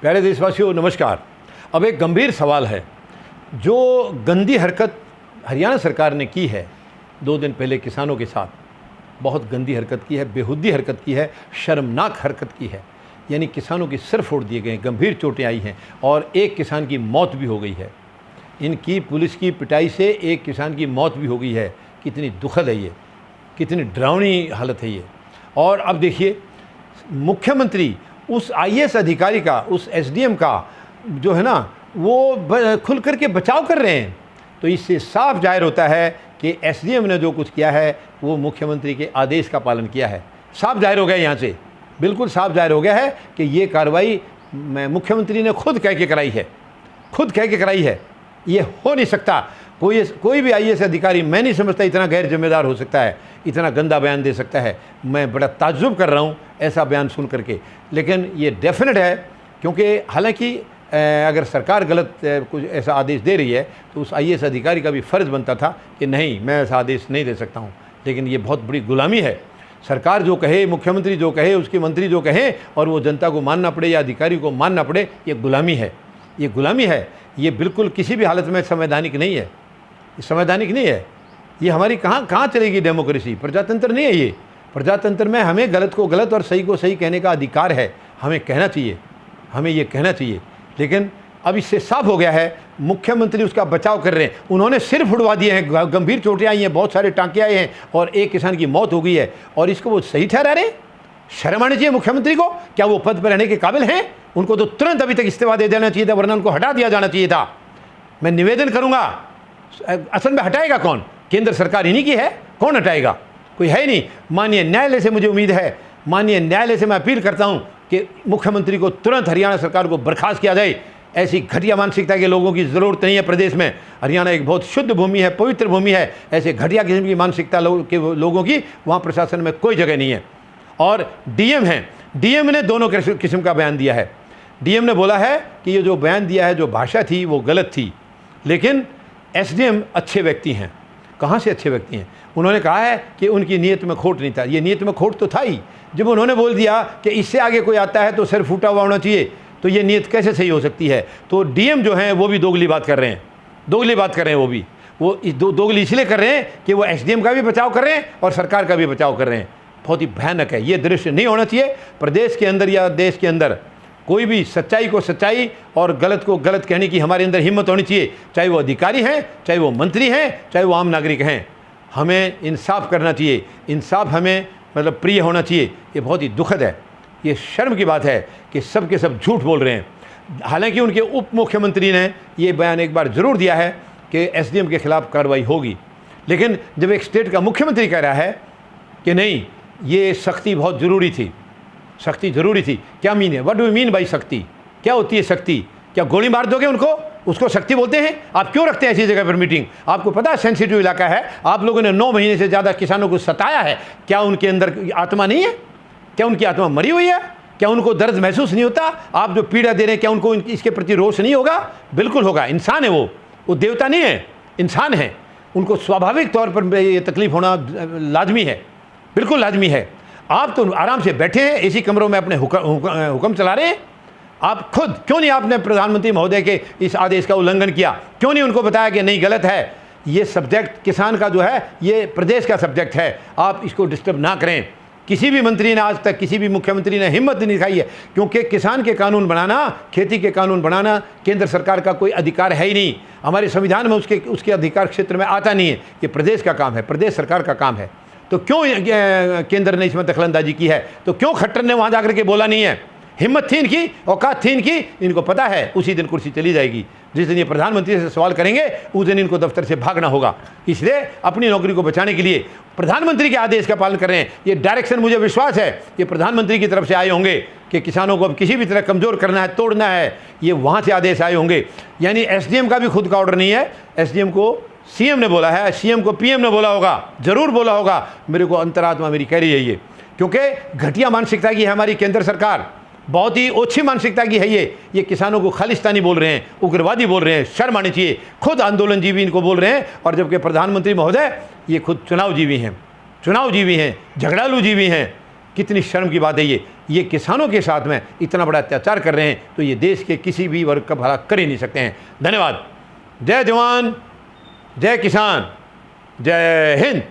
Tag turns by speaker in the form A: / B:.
A: प्यारे देशवासियों नमस्कार। अब एक गंभीर सवाल है। जो गंदी हरकत हरियाणा सरकार ने की है 2 दिन पहले किसानों के साथ, बहुत गंदी हरकत की है, बेहुदी हरकत की है, शर्मनाक हरकत की है। यानी किसानों के सिर फोड़ दिए गए, गंभीर चोटें आई हैं और एक किसान की मौत भी हो गई है। इनकी पुलिस की पिटाई से एक किसान की मौत भी हो गई है। कितनी दुखद है ये, कितनी डरावनी हालत है ये। और अब देखिए, मुख्यमंत्री उस आईएएस अधिकारी का, उस एसडीएम का जो है ना, वो खुल कर के बचाव कर रहे हैं। तो इससे साफ जाहिर होता है कि एसडीएम ने जो कुछ किया है वो मुख्यमंत्री के आदेश का पालन किया है। साफ जाहिर हो गया, यहाँ से बिल्कुल साफ जाहिर हो गया है कि ये कार्रवाई मुख्यमंत्री ने खुद कह के कराई है, खुद कह के कराई है। ये हो नहीं सकता। कोई भी आईएएस अधिकारी, मैं नहीं समझता इतना गैर जिम्मेदार हो सकता है, इतना गंदा बयान दे सकता है। मैं बड़ा ताज्जुब कर रहा हूँ ऐसा बयान सुन करके। लेकिन ये डेफिनेट है, क्योंकि हालांकि अगर सरकार गलत कुछ ऐसा आदेश दे रही है तो उस आईएएस अधिकारी का भी फ़र्ज़ बनता था कि नहीं, मैं ऐसा आदेश नहीं दे सकता हूँ। लेकिन ये बहुत बड़ी गुलामी है। सरकार जो कहे, मुख्यमंत्री जो कहे, उसके मंत्री जो कहें और वो जनता को मानना पड़े या अधिकारी को मानना पड़े, ये गुलामी है। ये गुलामी है। ये बिल्कुल किसी भी हालत में संवैधानिक नहीं है। ये संवैधानिक नहीं है। ये हमारी कहाँ चलेगी डेमोक्रेसी? प्रजातंत्र नहीं है ये। प्रजातंत्र में हमें गलत को गलत और सही को सही कहने का अधिकार है। हमें कहना चाहिए, हमें ये कहना चाहिए। लेकिन अब इससे साफ हो गया है, मुख्यमंत्री उसका बचाव कर रहे हैं। उन्होंने सिर फुड़वा दिए हैं, गंभीर चोटें आई हैं, बहुत सारे टांके आए हैं और एक किसान की मौत हो गई है, और इसको वो सही ठहरा रहे हैं। शर्म आनी चाहिए मुख्यमंत्री को। क्या वो पद पर रहने के काबिल हैं? उनको तो तुरंत अभी तक इस्तीफा दे देना चाहिए था, वरना उनको हटा दिया जाना चाहिए था। मैं निवेदन करूंगा, असल में हटाएगा कौन? केंद्र सरकार इन्हीं की है। कौन हटाएगा? कोई है नहीं। माननीय न्यायालय से मुझे उम्मीद है, माननीय न्यायालय से मैं अपील करता हूं कि मुख्यमंत्री को तुरंत हरियाणा सरकार को बर्खास्त किया जाए। ऐसी घटिया मानसिकता के लोगों की ज़रूरत नहीं है प्रदेश में। हरियाणा एक बहुत शुद्ध भूमि है, पवित्र भूमि है। ऐसे घटिया किस्म की मानसिकता के लोगों की वहाँ प्रशासन में कोई जगह नहीं है। और डीएम हैं, डीएम ने दोनों किस्म का बयान दिया है। डीएम ने बोला है कि ये जो बयान दिया है, जो भाषा थी वो गलत थी। लेकिन एसडीएम अच्छे व्यक्ति हैं। कहाँ से अच्छे व्यक्ति हैं? उन्होंने कहा है कि उनकी नीयत में खोट नहीं था। ये नीयत में खोट तो था ही। जब उन्होंने बोल दिया कि इससे आगे कोई आता है तो सिर फूटा हुआ होना चाहिए, तो ये नीयत कैसे सही हो सकती है? तो डीएम जो हैं वो भी दोगली बात कर रहे हैं, दोगली बात कर रहे हैं। वो दोगली इसलिए कर रहे हैं कि वो एसडीएम का भी बचाव कर रहे हैं और सरकार का भी बचाव कर रहे हैं। बहुत ही भयानक है। ये दृश्य नहीं होना चाहिए प्रदेश के अंदर या देश के अंदर। कोई भी सच्चाई को सच्चाई और गलत को गलत कहने की हमारे अंदर हिम्मत होनी चाहिए, चाहे वो अधिकारी हैं, चाहे वो मंत्री हैं, चाहे वो आम नागरिक हैं। हमें इंसाफ करना चाहिए। इंसाफ हमें मतलब प्रिय होना चाहिए। ये बहुत ही दुखद है। ये शर्म की बात है कि सब के सब झूठ बोल रहे हैं। हालांकि उनके उप मुख्यमंत्री ने ये बयान एक बार ज़रूर दिया है कि एसडीएम के खिलाफ कार्रवाई होगी। लेकिन जब एक स्टेट का मुख्यमंत्री कह रहा है कि नहीं, ये सख्ती बहुत ज़रूरी थी, सख्ती ज़रूरी थी। क्या मीन है? What do you mean by सख्ती? क्या होती है सख्ती? क्या गोली मार दोगे उनको? उसको सख्ती बोलते हैं? आप क्यों रखते हैं ऐसी जगह पर मीटिंग? आपको पता है सेंसिटिव इलाका है। आप लोगों ने 9 महीने से ज़्यादा किसानों को सताया है। क्या उनके अंदर आत्मा नहीं है? क्या उनकी आत्मा मरी हुई है? क्या उनको दर्द महसूस नहीं होता? आप जो पीड़ा दे रहे हैं, क्या उनको इसके प्रति रोष नहीं होगा? बिल्कुल होगा। इंसान है वो देवता नहीं है, इंसान है। उनको स्वाभाविक तौर पर ये तकलीफ होना लाजमी है, बिल्कुल लाजमी है। आप तो आराम से बैठे हैं एसी कमरों में, अपने हुक्म चला रहे हैं। आप खुद क्यों नहीं आपने प्रधानमंत्री महोदय के इस आदेश का उल्लंघन किया? क्यों नहीं उनको बताया कि नहीं, गलत है ये सब्जेक्ट? किसान का जो है ये प्रदेश का सब्जेक्ट है, आप इसको डिस्टर्ब ना करें। किसी भी मंत्री ने आज तक, किसी भी मुख्यमंत्री ने हिम्मत नहीं दिखाई है, क्योंकि किसान के कानून बनाना, खेती के कानून बनाना केंद्र सरकार का कोई अधिकार है ही नहीं। हमारे संविधान में उसके अधिकार क्षेत्र में आता नहीं है। ये प्रदेश का काम है, प्रदेश सरकार का काम है। तो क्यों केंद्र ने इसमें दखलंदाजी की है? तो क्यों खट्टर ने वहाँ जाकर के बोला नहीं है? हिम्मत थी इनकी, औकात थी इनकी। इनको पता है उसी दिन कुर्सी चली जाएगी। जिस दिन ये प्रधानमंत्री से सवाल करेंगे उस दिन इनको दफ्तर से भागना होगा। इसलिए अपनी नौकरी को बचाने के लिए प्रधानमंत्री के आदेश का पालन कर रहे हैं। ये डायरेक्शन मुझे विश्वास है ये प्रधानमंत्री की तरफ से आए होंगे कि किसानों को अब किसी भी तरह कमज़ोर करना है, तोड़ना है। ये वहाँ से आदेश आए होंगे। यानी एसडीएम का भी खुद का ऑर्डर नहीं है। एसडीएम को सीएम ने बोला है, सीएम को पीएम ने बोला होगा, ज़रूर बोला होगा। मेरे को अंतरात्मा मेरी कह रही है ये, क्योंकि घटिया मानसिकता की है हमारी केंद्र सरकार, बहुत ही ओछी मानसिकता की है ये किसानों को खालिस्तानी बोल रहे हैं, उग्रवादी बोल रहे हैं। शर्म आनी चाहिए। खुद आंदोलनजीवी इनको बोल रहे हैं, और जबकि प्रधानमंत्री महोदय ये खुद चुनावजीवी हैं, झगड़ालू जीवी हैं। कितनी शर्म की बात है ये किसानों के साथ में इतना बड़ा अत्याचार कर रहे हैं, तो ये देश के किसी भी वर्ग का भला कर ही नहीं सकते हैं। धन्यवाद। जय जवान, जय किसान, जय हिंद।